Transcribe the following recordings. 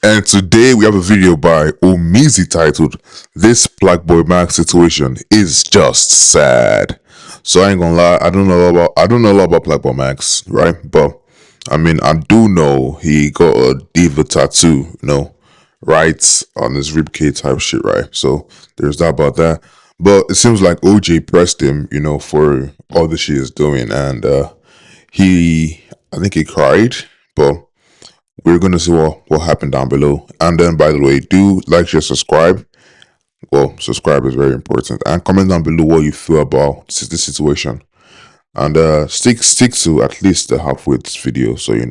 And today we have a video by Omizi titled "This Plaqueboymax situation is just sad." So I ain't gonna lie, I don't know a lot about Plaqueboymax, right? But I mean, I do know he got a diva tattoo, right on his ribcage type shit, right? So there's that about that. But it seems like OJ pressed him, for all the shit he's doing, and I think he cried, but we're gonna see what happened down below. And then, by the way, do like, share, subscribe. Well, subscribe is very important, and comment down below what you feel about this situation. And stick to at least the halfway this video, so it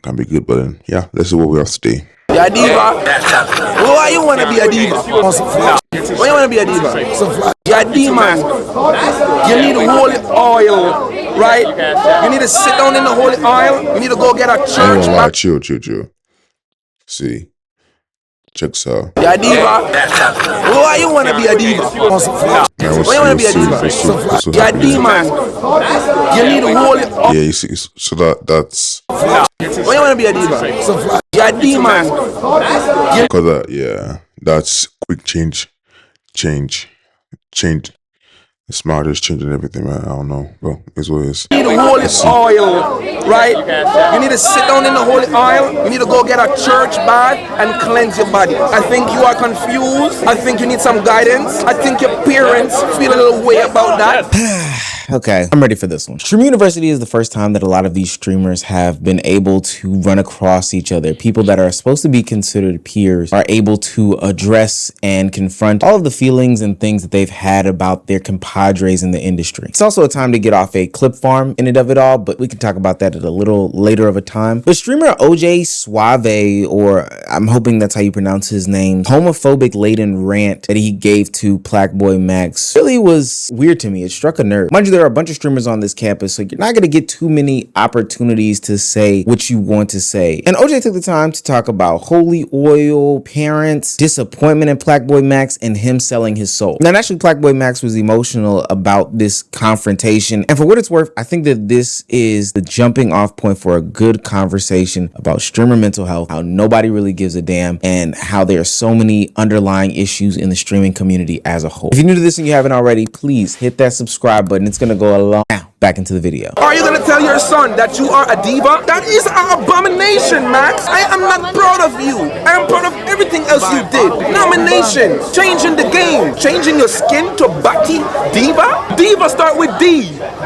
can be good. But then, yeah, let's see what we have today. You're a diva. Why you wanna be a diva? Why you wanna be a diva? You're a demon. You need holy oil, right? You need to sit down in the holy oil. You need to go get a church. Lie, chill. See, check this out. You're a diva. Why you wanna be a diva? Why you wanna be a diva? You're a demon. You need holy oil. Yeah, you see, so that's. Why you wanna be a diva? You're a demon. Cause yeah, that's quick change. The smart is changing everything, man. I don't know, bro. It's what it is. You need holy oil, right? You need to sit down in the holy oil. You need to go get a church bath and cleanse your body. I think you are confused. I think you need some guidance. I think your parents feel a little way about that. Okay, I'm ready for this one. Stream University is the first time that a lot of these streamers have been able to run across each other. People that are supposed to be considered peers are able to address and confront all of the feelings and things that they've had about their compadres in the industry. It's also a time to get off a clip farm in and of it all, but we can talk about that at a little later of a time. The streamer OJ Suave, or I'm hoping that's how you pronounce his name, homophobic laden rant that he gave to Plaqueboymax really was weird to me. It struck a nerve. Mind you, there are a bunch of streamers on this campus, so you're not going to get too many opportunities to say what you want to say. And OJ took the time to talk about holy oil, parents, disappointment in Plaqueboymax, and him selling his soul. Now, naturally, Plaqueboymax was emotional about this confrontation. And for what it's worth, I think that this is the jumping off point for a good conversation about streamer mental health, how nobody really gives a damn, and how there are so many underlying issues in the streaming community as a whole. If you're new to this and you haven't already, please hit that subscribe button. It's gonna go along. Now, back into the video. Are you gonna tell your son that you are a diva? That is an abomination, Max. I am not proud of you. I am proud of everything else you did. Nomination, changing the game, changing your skin to Bati diva. Diva start with D.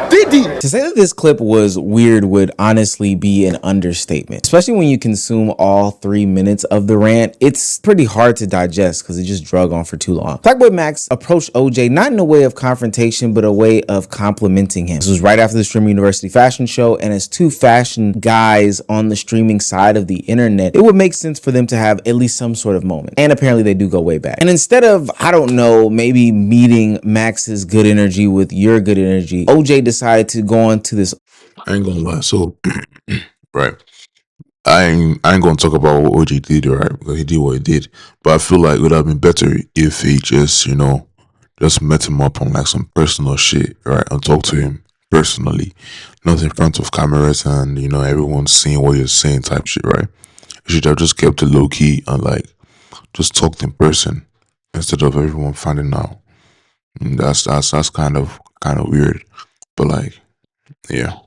Diddy. To say that this clip was weird would honestly be an understatement, especially when you consume all 3 minutes of the rant. It's pretty hard to digest because it just drug on for too long. Plaqueboymax approached OJ not in a way of confrontation, but a way of complimenting him. This was right after the Stream University fashion show, and as two fashion guys on the streaming side of the internet, it would make sense for them to have at least some sort of moment. And apparently they do go way back. And instead of, I don't know, maybe meeting Max's good energy with your good energy, OJ decided to go on to this. I ain't gonna lie. So, right. I ain't gonna talk about what OJ did, right? Because he did what he did. But I feel like it would have been better if he just, just met him up on like some personal shit, right? And talk to him personally, not in front of cameras and everyone's seeing what you're saying type shit, right? You should have just kept it low key and like just talked in person instead of everyone finding out. And that's kind of weird, but like, yeah.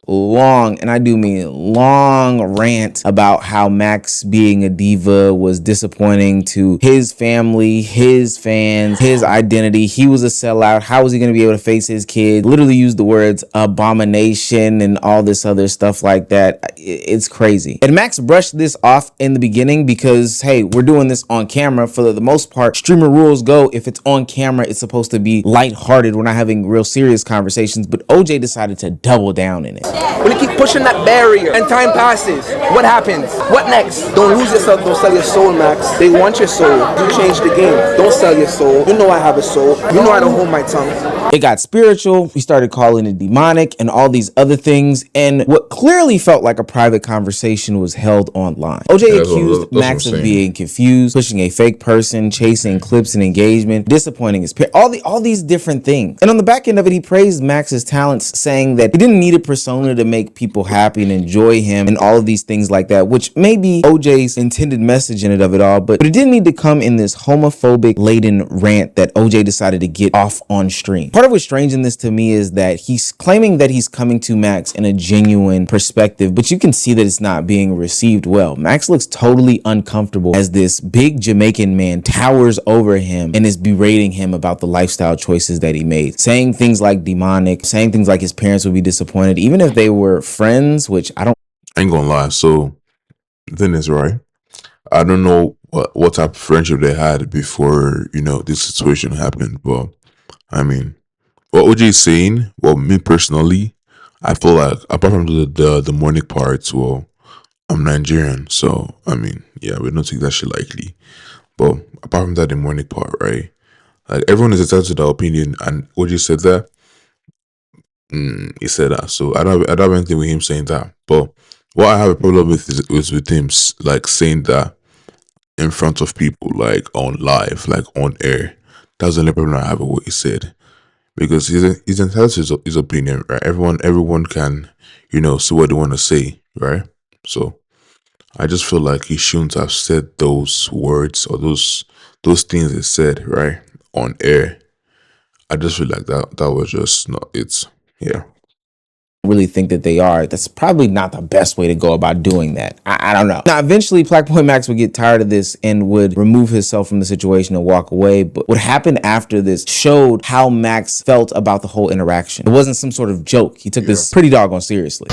Long, and I do mean long, rant about how Max being a diva was disappointing to his family, his fans, his identity. He was a sellout. How was he going to be able to face his kid? Literally used the words abomination and all this other stuff like that. It's crazy. And Max brushed this off in the beginning because, hey, we're doing this on camera. For the most part, streamer rules go, if it's on camera, it's supposed to be lighthearted. We're not having real serious conversations, but OJ decided to double down in it. When you keep pushing that barrier and time passes, what happens? What next? Don't lose yourself, don't sell your soul, Max. They want your soul. You change the game. Don't sell your soul. You know I have a soul. You know I don't hold my tongue. It got spiritual. We started calling it demonic and all these other things. And what clearly felt like a private conversation was held online. OJ accused Max of being confused, pushing a fake person, chasing clips and engagement, disappointing his parents, all these different things. And on the back end of it, he praised Max's talents, saying that he didn't need a persona only to make people happy and enjoy him and all of these things like that, which may be OJ's intended message in it of it all, but it didn't need to come in this homophobic laden rant that OJ decided to get off on stream. Part of what's strange in this to me is that he's claiming that he's coming to Max in a genuine perspective, but you can see that it's not being received well. Max looks totally uncomfortable as this big Jamaican man towers over him and is berating him about the lifestyle choices that he made, saying things like demonic, saying things like his parents would be disappointed, even if they were friends, which I ain't gonna lie. So the thing is, right, I don't know what type of friendship they had before, this situation happened, but I mean, what OJ is saying, well, me personally, I feel like apart from the demonic parts, well, I'm Nigerian, so I mean, yeah, we don't take that shit lightly. But apart from that demonic part, right? Like everyone is entitled to their opinion, and OJ said that. He said that, so I don't have anything with him saying that. But what I have a problem with is with him like saying that in front of people, like on live, like on air. That's the only problem I have with what he said, because he's entitled to his opinion, right? Everyone can, say what they want to say, right? So I just feel like he shouldn't have said those words or those things he said, right, on air. I just feel like that was just not it. Yeah. really think that they are. That's probably not the best way to go about doing that. I don't know. Now, eventually, Plaqueboymax would get tired of this and would remove himself from the situation and walk away. But what happened after this showed how Max felt about the whole interaction. It wasn't some sort of joke. He took this pretty doggone seriously.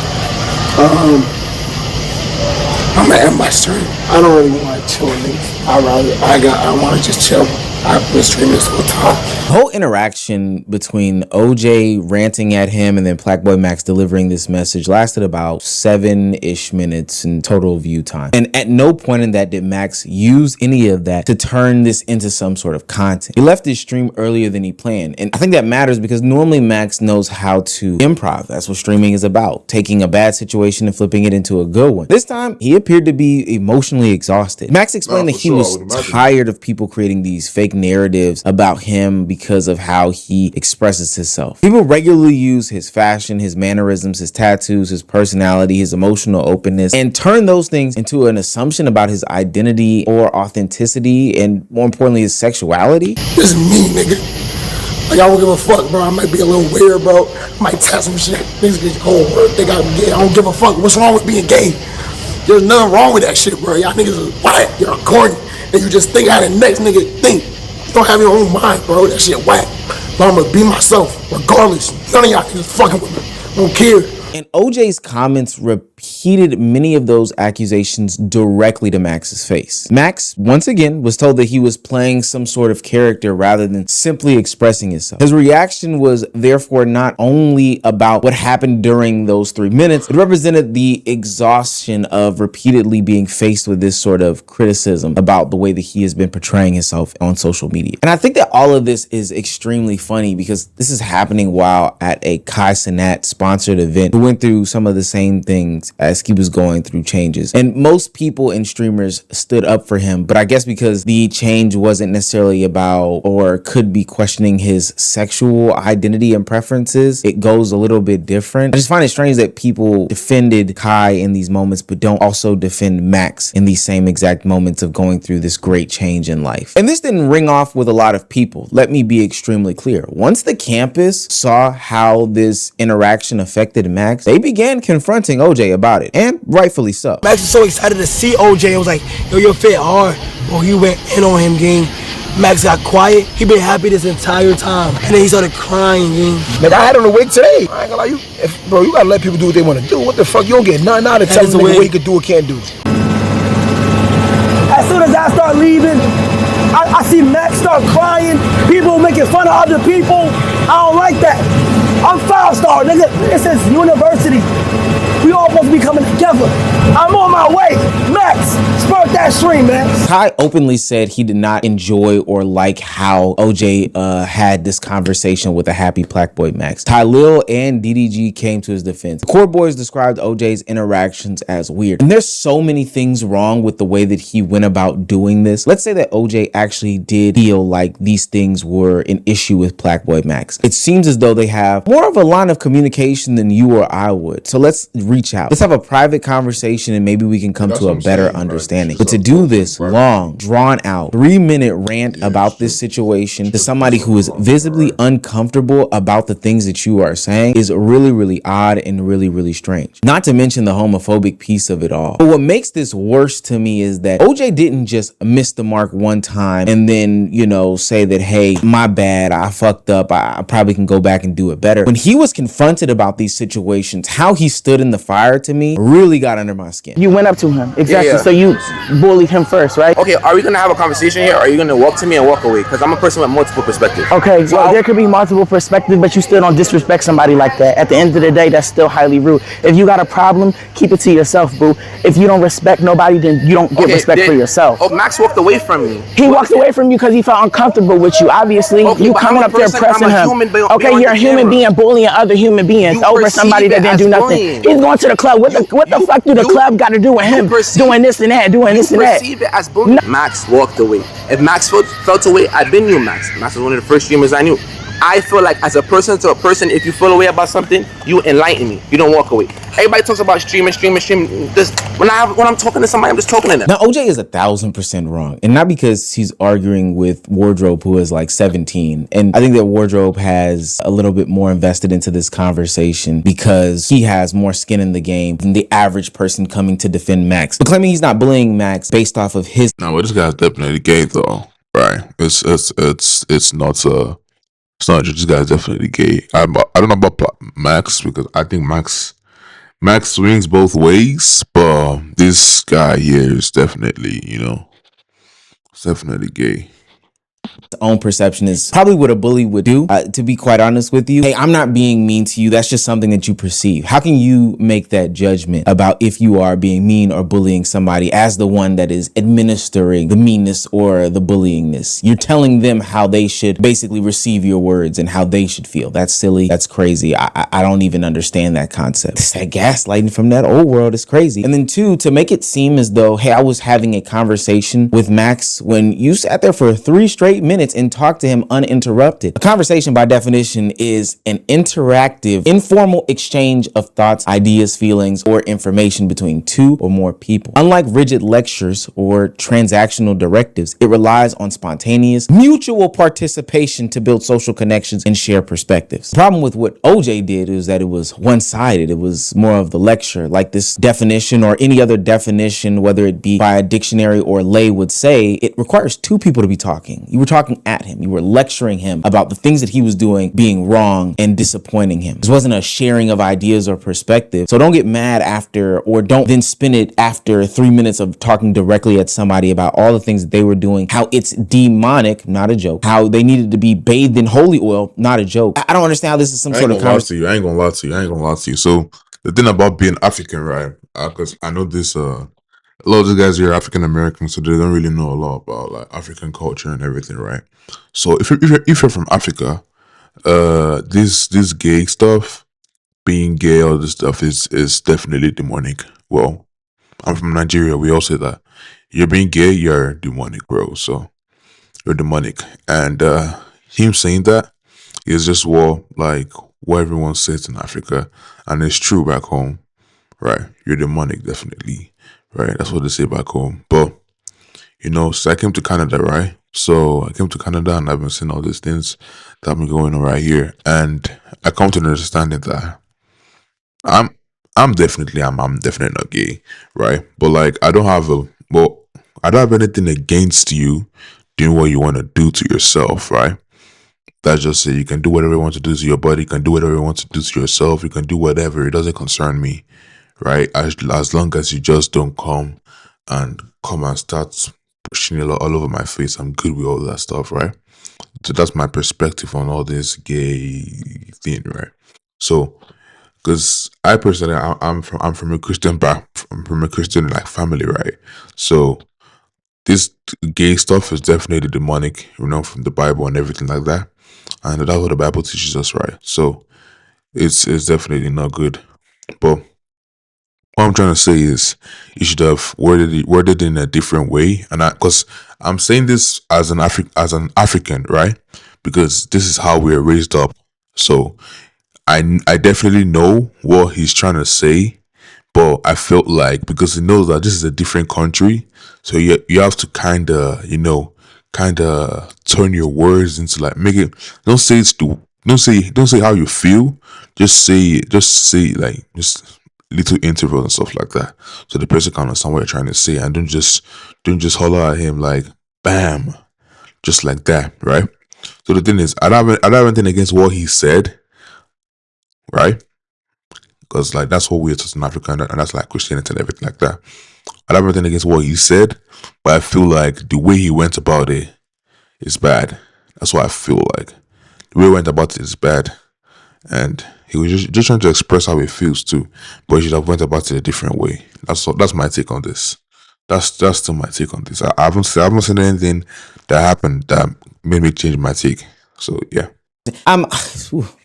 I'm gonna end my stream. I don't really want to chill niggas. I want to just chill. I've been streaming this whole time. The whole interaction between OJ ranting at him and then Plaqueboymax delivering this message lasted about 7-ish minutes in total view time. And at no point in that did Max use any of that to turn this into some sort of content. He left his stream earlier than he planned. And I think that matters because normally Max knows how to improv. That's what streaming is about. Taking a bad situation and flipping it into a good one. This time, he appeared to be emotionally exhausted. Max explained that he was tired of people creating these fake narratives about him because of how he expresses himself. People regularly use his fashion, his mannerisms, his tattoos, his personality, his emotional openness, and turn those things into an assumption about his identity or authenticity, and more importantly, his sexuality. This is me, nigga. Like, I don't give a fuck, bro. I might be a little weird, bro. I might test some shit. Niggas get cold, bro. Think I'm gay. I don't give a fuck. What's wrong with being gay? There's nothing wrong with that shit, bro. Y'all niggas is whack. You're corny. And you just think how the next nigga think. You don't have your own mind, bro. That shit whack. But I'm gonna be myself, regardless. None of y'all niggas fucking with me. I don't care. And OJ's comments repeated many of those accusations directly to Max's face. Max, once again, was told that he was playing some sort of character rather than simply expressing himself. His reaction was therefore not only about what happened during those 3 minutes, it represented the exhaustion of repeatedly being faced with this sort of criticism about the way that he has been portraying himself on social media. And I think that all of this is extremely funny because this is happening while at a Kai Cenat sponsored event who went through some of the same things as he was going through changes. And most people and streamers stood up for him, but I guess because the change wasn't necessarily about or could be questioning his sexual identity and preferences, it goes a little bit different. I just find it strange that people defended Kai in these moments, but don't also defend Max in these same exact moments of going through this great change in life. And this didn't ring off with a lot of people. Let me be extremely clear. Once the campus saw how this interaction affected Max, they began confronting OJ about it, and rightfully so. Max was so excited to see OJ. It was like, yo, you're fit hard. Well, he went in on him, gang. Max got quiet. He been happy this entire time. And then he started crying, gang. Nigga, I had on the wig today. I ain't gonna lie, bro, you gotta let people do what they wanna do. What the fuck? You don't get nothing out of telling them what you can do or can't do. As soon as I start leaving, I see Max start crying. People making fun of other people. I don't like that. I'm 5-star, nigga. This is university. We all all supposed to be coming together. I'm on my way. Max, spark that stream, Max. Ty openly said he did not enjoy or like how OJ had this conversation with a happy Plaqueboymax. Ty Lil and DDG came to his defense. The Core Boys described OJ's interactions as weird. And there's so many things wrong with the way that he went about doing this. Let's say that OJ actually did feel like these things were an issue with Plaqueboymax. It seems as though they have more of a line of communication than you or I would. So let's reach out. Let's have a private conversation and maybe we can come to a better understanding. But to do this long, drawn out, 3-minute rant about this situation to somebody who is visibly uncomfortable about the things that you are saying is really, really odd and really, really strange. Not to mention the homophobic piece of it all. But what makes this worse to me is that OJ didn't just miss the mark one time and then, you know, say that, hey, my bad, I fucked up, I probably can go back and do it better. When he was confronted about these situations, how he stood in the fire to me really got under my skin. You went up to him, exactly. Yeah. So you bullied him first, right? Okay, are we gonna have a conversation here, or are you gonna walk to me and walk away? Because I'm a person with multiple perspectives. Okay, So well, there could be multiple perspectives, but you still don't disrespect somebody like that. At the end of the day, that's still highly rude. If you got a problem, keep it to yourself, boo. If you don't respect nobody, then you don't get respect for yourself. Oh, Max walked away from me. He walked away from you because he felt uncomfortable with you. Obviously, Okay, you but coming I'm a up there person, pressing I'm a him. human being Okay, on you're a the human camera. being bullying other human beings You over somebody perceive that it didn't do as nothing. bullying. He's going to the club. What the fuck do the club got to do with him doing this and that, doing this and that? Perceive it as bullying. Max walked away. If Max felt away, I been knew Max. Max was one of the first streamers I knew. I feel like as a person to a person, if you feel away about something, you enlighten me. You don't walk away. Everybody talks about streaming. This when I'm talking to somebody, I'm just talking to them. Now, OJ is 1,000% wrong. And not because he's arguing with Wardrobe, who is like 17. And I think that Wardrobe has a little bit more invested into this conversation because he has more skin in the game than the average person coming to defend Max. But claiming he's not bullying Max based off of his... No, but this guy's definitely gay though, right? It's not this guy's definitely gay. I don't know about Max because I think Max swings both ways, but this guy here is definitely, it's definitely gay. own perception is probably what a bully would do, to be quite honest with you. Hey, I'm not being mean to you. That's just something that you perceive. How can you make that judgment about if you are being mean or bullying somebody as the one that is administering the meanness or the bullyingness? You're telling them how they should basically receive your words and how they should feel. That's silly. That's crazy. I don't even understand that concept. It's that gaslighting from that old world is crazy. And then two, to make it seem as though, hey, I was having a conversation with Max when you sat there for 3 straight minutes and talked to him uninterrupted. A conversation by definition is an interactive, informal exchange of thoughts, ideas, feelings, or information between 2 or more people. Unlike rigid lectures or transactional directives, it relies on spontaneous, mutual participation to build social connections and share perspectives. The problem with what OJ did is that it was one-sided. It was more of the lecture, like this definition or any other definition, whether it be by a dictionary or lay would say, it requires 2 people to be talking. You were talking at him. You were lecturing him about the things that he was doing being wrong and disappointing him. This wasn't a sharing of ideas or perspective. So don't get mad after, or don't then spin it after 3 minutes of talking directly at somebody about all the things that they were doing, how it's demonic, not a joke, how they needed to be bathed in holy oil, not a joke. I don't understand how this is some sort of conversation. I ain't gonna lie to you. So the thing about being African, right? Because I know this, a lot of the guys here are African American, so they don't really know a lot about like African culture and everything, right? So if you're from Africa, this gay stuff, being gay, all this stuff is definitely demonic. Well, I'm from Nigeria. We all say that you're being gay, you're demonic, bro. So you're demonic, and him saying that is just like what everyone says in Africa, and it's true back home, right? You're demonic, definitely, right? That's what they say back home. But so I came to Canada, right? So I came to Canada, and I've been seeing all these things that have been going on right here, and I come to an understanding that I'm definitely not gay, right? But like I don't have anything against you doing what you want to do to yourself, right? That's just it. You can do whatever you want to do to your body. You can do whatever you want to do to yourself. You can do whatever. It doesn't concern me, right? As long as you just don't come and start pushing it all over my face, I'm good with all that stuff, right? So that's my perspective on all this gay thing, right? So, because I personally, I'm from a I'm from a Christian like family, right? So this gay stuff is definitely demonic, from the Bible and everything like that, and that's what the Bible teaches us, right? So it's definitely not good. But what I'm trying to say is, you should have worded in a different way, and because I'm saying this as as an African, right? Because this is how we are raised up. So I definitely know what he's trying to say, but I felt like, because he knows that this is a different country, so you have to kind of turn your words into, like, make it. Don't say how you feel. Just say like, just little intervals and stuff like that, so the person can understand what you're trying to say, and don't just holler at him like, bam, just like that, right? So the thing is, I don't have anything against what he said, right? Because, like, that's what we're taught in Africa, and that's like Christianity and everything like that. I don't have anything against what he said, but I feel like the way he went about it is bad. That's what I feel like. The way he went about it is bad, and he was just trying to express how he feels too, but he should have went about it a different way. That's my take on this. That's still my take on this. I haven't seen anything that happened that made me change my take. So yeah. I'm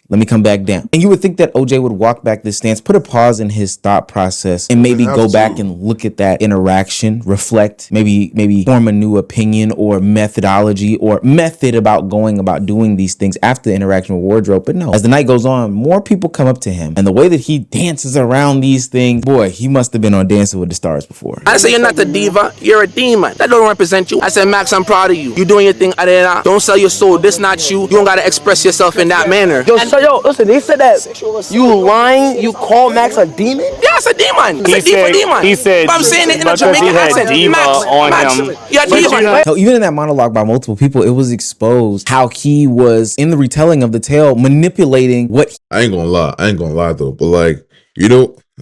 let me come back down. And you would think that OJ would walk back this stance, put a pause in his thought process, and maybe go back and look at that interaction, reflect, maybe form a new opinion or methodology or method about going about doing these things after the interaction with Wardrobe. But no, as the night goes on, more people come up to him, and the way that he dances around these things, boy, he must have been on Dancing with the Stars before. I say you're not a diva, you're a demon. That don't represent you. I said, Max, I'm proud of you. You doing your thing, Adena. Don't sell your soul. This not you. You don't gotta express yourself in that manner. Yo, listen, they said that you lying, you call Max a demon? Yeah, it's a demon. It's a demon. He said, but I'm saying it in a because Jamaican he had accent. diva Max, on Max, him. yeah, demon. Hell, even in that monologue by multiple people, it was exposed how he was, in the retelling of the tale, manipulating what I ain't gonna lie though, but, like,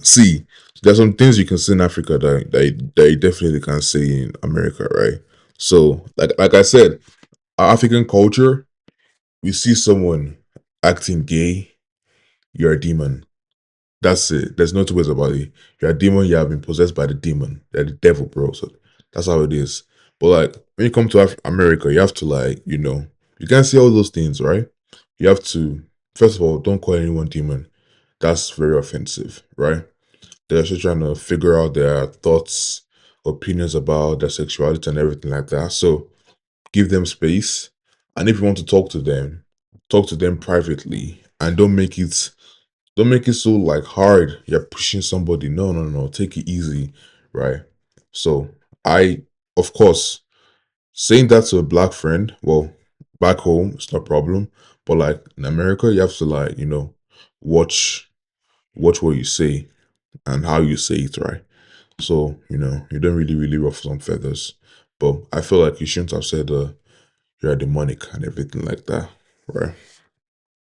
see, there's some things you can say in Africa that you definitely can't say in America, right? So, like I said, our African culture, we see someone acting gay, you're a demon. That's it. There's no two ways about it. You're a demon, you have been possessed by the demon. They're the devil, bro. So that's how it is. But, like, when you come to America, you have to, like, you can't say all those things, right? You have to, first of all, don't call anyone demon. That's very offensive, right? They're just trying to figure out their thoughts, opinions about their sexuality and everything like that. So give them space. And if you want to talk to them privately, and don't make it so, like, hard. You're pushing somebody. No, no, no. Take it easy, right? So of course, saying that to a black friend, well, back home, it's no problem. But, like, in America, you have to, like, watch what you say and how you say it, right? So, you don't really, really ruffle some feathers. But I feel like you shouldn't have said you're demonic and everything like that, right?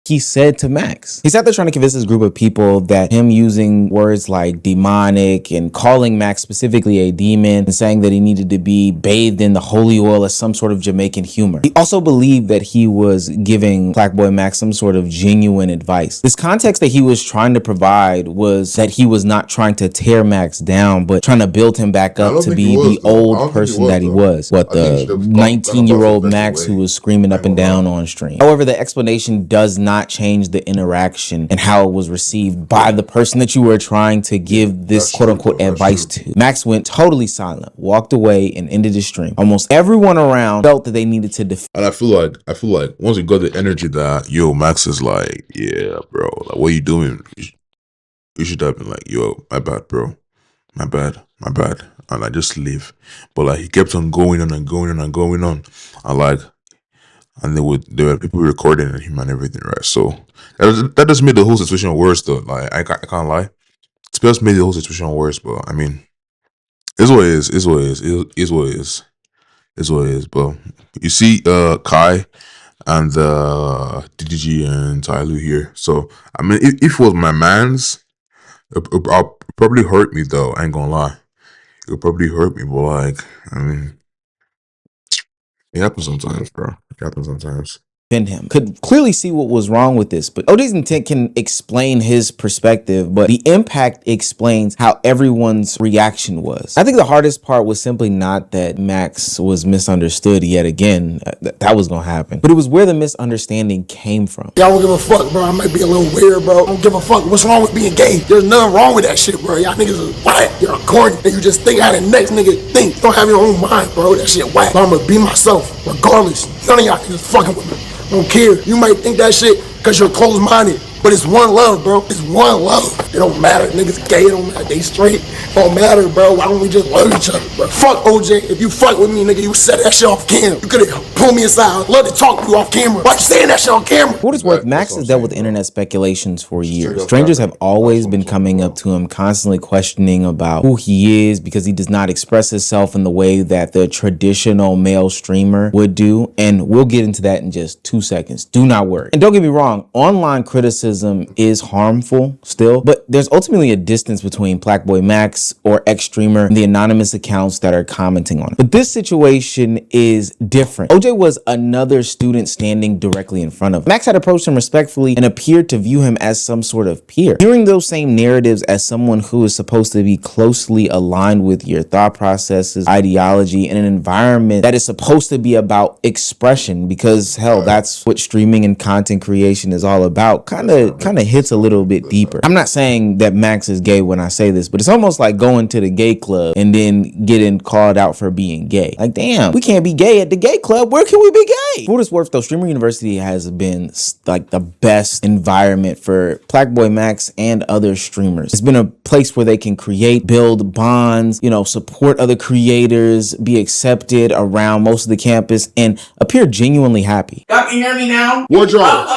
he said to Max. He's out there trying to convince this group of people that him using words like demonic and calling Max specifically a demon and saying that he needed to be bathed in the holy oil as some sort of Jamaican humor. He also believed that he was giving Plaqueboymax some sort of genuine advice. This context that he was trying to provide was that he was not trying to tear Max down, but trying to build him back up to be the old person that he was. What, the 19-year-old Max who was screaming up and down on stream. However, the explanation does not change the interaction and how it was received by the person that you were trying to give this quote-unquote advice to. Max went totally silent, walked away, and ended his stream. Almost everyone around felt that they needed to defend. And I feel like once you got the energy that, yo, Max is like, yeah, bro, like, what you doing? You should have been like, yo, my bad, bro, my bad, and I just leave. But, like, he kept on going on and going on and going on, and, like, and there were people recording him and everything, right? So that just made the whole situation worse, though. Like, I can't lie, it just made the whole situation worse. But I mean, it's what it is. It's what it is. It's what it is. It's what it is. But you see, Kai and DDG and Tyloo here. So I mean, if it was my man's, it'll probably hurt me though. I ain't gonna lie, it'll probably hurt me. But, like, I mean, it happens sometimes, bro. It happens sometimes. defend him, could clearly see what was wrong with this. But OJ's intent can explain his perspective, but the impact explains how everyone's reaction was. I think the hardest part was simply not that Max was misunderstood yet again. That was gonna happen. But it was where the misunderstanding came from. Y'all don't give a fuck, bro. I might be a little weird, bro. I don't give a fuck. What's wrong with being gay? There's nothing wrong with that shit, bro. Y'all niggas is whack. You're corny. And you just think how the next nigga think. You don't have your own mind, bro. That shit whack. But I'm gonna be myself, regardless. None of y'all niggas fucking with me. I don't care. You might think that shit because you're closed-minded. But it's one love, bro. It's one love. It don't matter. Niggas gay. It don't matter. They straight. It don't matter, bro. Why don't we just love each other, bro? Fuck OJ. If you fuck with me, nigga, you said that shit off camera. You could have pulled me aside. I'd love to talk to you off camera. Why you saying that shit on camera? For what it's worth, Max has dealt with internet speculations for years. Strangers have always been coming up to him, constantly questioning about who he is because he does not express himself in the way that the traditional male streamer would do. And we'll get into that in just 2 seconds. Do not worry. And don't get me wrong, online criticism is harmful still, but there's ultimately a distance between Plaqueboymax or X-Streamer and the anonymous accounts that are commenting on it. But this situation is different. OJ was another student standing directly in front of him. Max had approached him respectfully and appeared to view him as some sort of peer. Hearing those same narratives as someone who is supposed to be closely aligned with your thought processes, ideology, in an environment that is supposed to be about expression, because hell, that's what streaming and content creation is all about, kind of hits a little bit deeper. I'm not saying that Max is gay when I say this, but it's almost like going to the gay club and then getting called out for being gay. Like, damn, we can't be gay at the gay club. Where can we be gay? For what it's worth, though, Streamer University has been like the best environment for Plaqueboymax and other streamers. It's been a place where they can create, build bonds, you know, support other creators, be accepted around most of the campus, and appear genuinely happy. Y'all can hear me now? Wardrobe.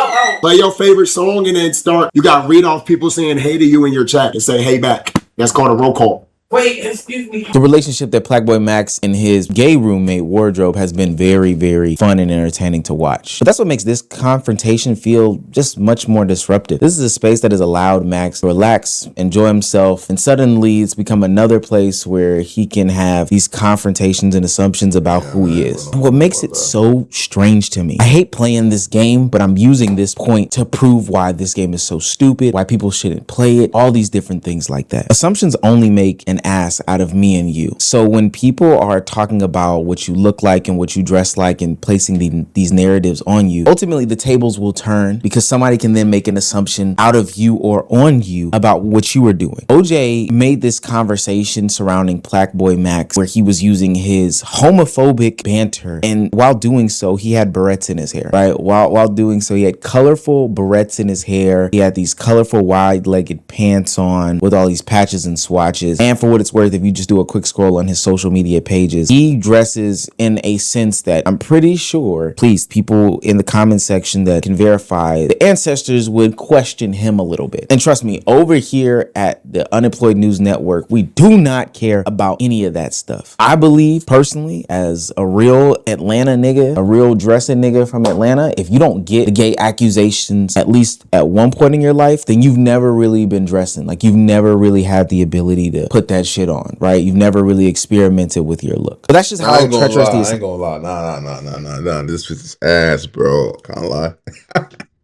Play your favorite song and then start. You got to read off people saying hey to you in your chat and say hey back. That's called a roll call. Wait, excuse me. The relationship that Plaqueboymax and his gay roommate Wardrobe has been very, very fun and entertaining to watch. But that's what makes this confrontation feel just much more disruptive. This is a space that has allowed Max to relax, enjoy himself, and suddenly it's become another place where he can have these confrontations and assumptions about who he is. And what makes it so strange to me, I hate playing this game, but I'm using this point to prove why this game is so stupid, why people shouldn't play it, all these different things like that. Assumptions only make an ass out of me and you. So when people are talking about what you look like and what you dress like and placing these narratives on you, ultimately the tables will turn because somebody can then make an assumption out of you or on you about what you were doing. OJ made this conversation surrounding Plaqueboymax where he was using his homophobic banter, and while doing so, he had barrettes in his hair, right? While doing so, he had colorful barrettes in his hair. He had these colorful wide-legged pants on with all these patches and swatches. And for what it's worth, if you just do a quick scroll on his social media pages, he dresses in a sense that I'm pretty sure, please, people in the comment section that can verify, the ancestors would question him a little bit. And trust me, over here at the Unemployed News Network, we do not care about any of that stuff. I believe personally, as a real Atlanta nigga, a real dressing nigga from Atlanta, if you don't get the gay accusations at least at one point in your life, then you've never really been dressing. Like, you've never really had the ability to put that shit on, right? You've never really experimented with your look. But that's just how treacherous I ain't gonna lie. Nah. This fit is ass, bro. Can't lie.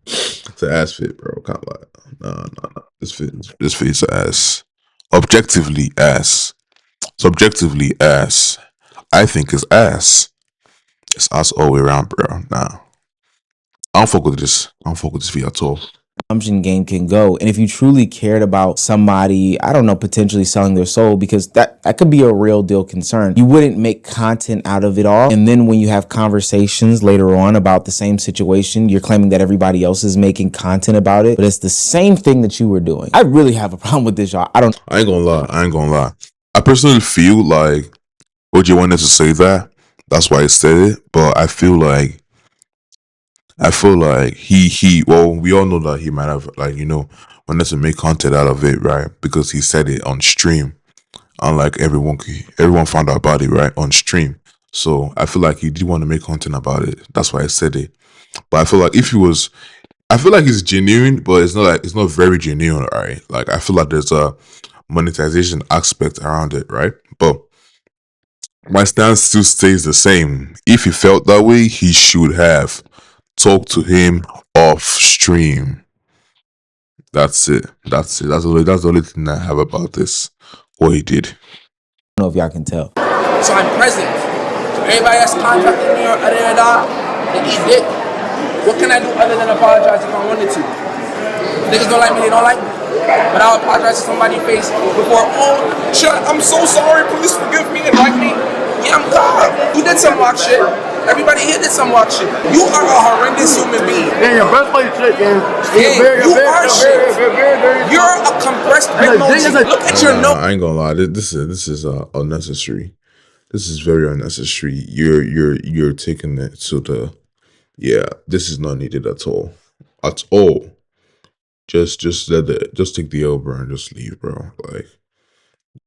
It's an ass fit, bro. Can't lie. Nah. This fit's ass. Objectively ass. Subjectively ass. I think it's ass. It's ass all the way around, bro. Nah. I don't fuck with this. I don't fuck with this fit at all. Assumption game can go. And if you truly cared about somebody, I don't know, potentially selling their soul, because that could be a real deal concern, you wouldn't make content out of it all. And then when you have conversations later on about the same situation, you're claiming that everybody else is making content about it, but it's the same thing that you were doing. I really have a problem with this, y'all. I ain't gonna lie. I personally feel like OJ wanted to say that. That's why he said it. But I feel like he well, we all know that he might have, like, you know, wanted to make content out of it, right? Because he said it on stream. Unlike everyone found out about it, right, on stream. So I feel like he did want to make content about it. That's why I said it. But I feel like I feel like it's genuine, but it's not very genuine, right? Like, I feel like there's a monetization aspect around it, right? But my stance still stays the same. If he felt that way, he should have talk to him off stream. That's it. That's it. That's the only thing I have about this. What he did. I don't know if y'all can tell. So I'm present. Everybody that's contacting me or they eat dick. What can I do other than apologize if I wanted to? Niggas don't like me, they don't like me. But I'll apologize to somebody's face before, oh, chat, I'm so sorry, please forgive me and like me. Yeah, I'm God. You did some wild shit. Everybody here did some wild shit. You are a horrendous human being. Yeah, your best play shit, man. You are shit. You're a compressed emoji. Look at your nose. I ain't gonna lie. This is unnecessary. This is very unnecessary. You're taking it to the, yeah. This is not needed at all. At all. Just take the L, bro, and just leave, bro. Like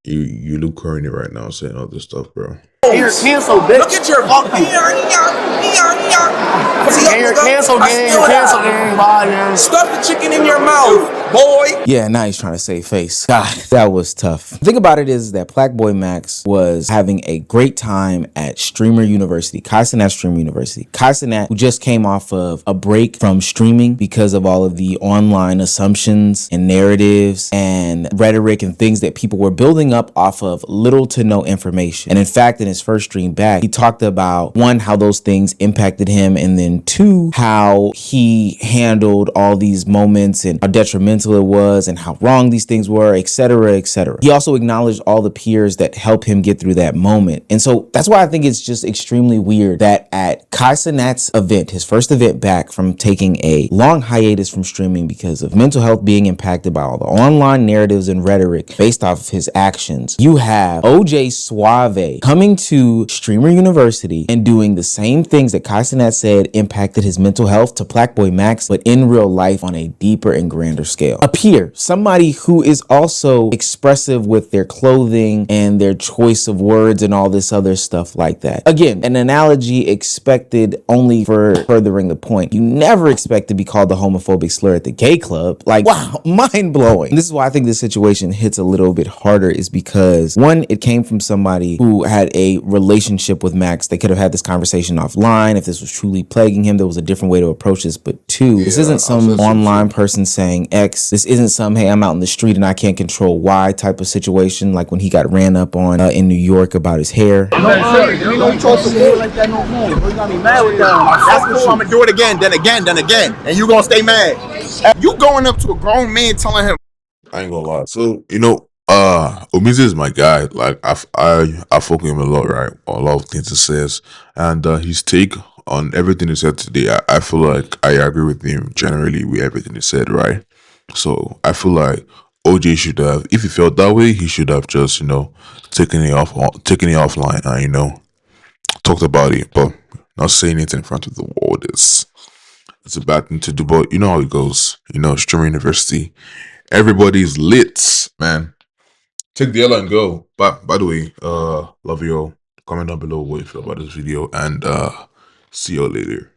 you look corny right now saying all this stuff, bro. You're canceled, bitch. Look at your You're canceled, gang. You're canceled, gang. Bye, man. Stuff the chicken in your mouth, boy. Yeah, now he's trying to save face. God, that was tough. The thing about it is that Plaqueboymax was having a great time at Streamer University, Kai Cenat Streamer University. Kai Cenat, who just came off of a break from streaming because of all of the online assumptions and narratives and rhetoric and things that people were building up off of little to no information. And in fact, in his first stream back, he talked about, one, how those things impacted him, and then two, how he handled all these moments and how detrimental it was and how wrong these things were, etc., etc. He also acknowledged all the peers that helped him get through that moment. And so that's why I think it's just extremely weird that at Kai Cenat's event, his first event back from taking a long hiatus from streaming because of mental health being impacted by all the online narratives and rhetoric based off of his actions, you have OJ Suave coming to Streamer University and doing the same things that Kai Cenat said impacted his mental health to Plaqueboymax, but in real life on a deeper and grander scale. A peer, somebody who is also expressive with their clothing and their choice of words and all this other stuff like that. Again, an analogy expected only for furthering the point. You never expect to be called the homophobic slur at the gay club. Like, wow, mind blowing. This is why I think this situation hits a little bit harder, is because one, it came from somebody who had a relationship with Max. They could have had this conversation offline. If this was truly plaguing him, there was a different way to approach this. But two, this isn't some online person saying X. This isn't some, hey, I'm out in the street and I can't control Y type of situation, like when he got ran up on in New York about his hair. You don't talk to me like that no more. You're gonna be mad with that. That's cool. I'm gonna do it again, then again, and you gonna stay mad. You going up to a grown man telling him, I ain't gonna lie. So Umizi is my guy. Like I fuck with him a lot, right? A lot of things he says, and his take on everything he said today, I feel like I agree with him generally with everything he said, right? So I feel like OJ should have, if he felt that way, he should have just taken it offline and talked about it, but not saying it in front of the world it's a bad thing to do. But you know how it goes. Streamer University, everybody's lit, man. Take the L and go. But by the way, love you all. Comment down below what you feel about this video, and see you all later.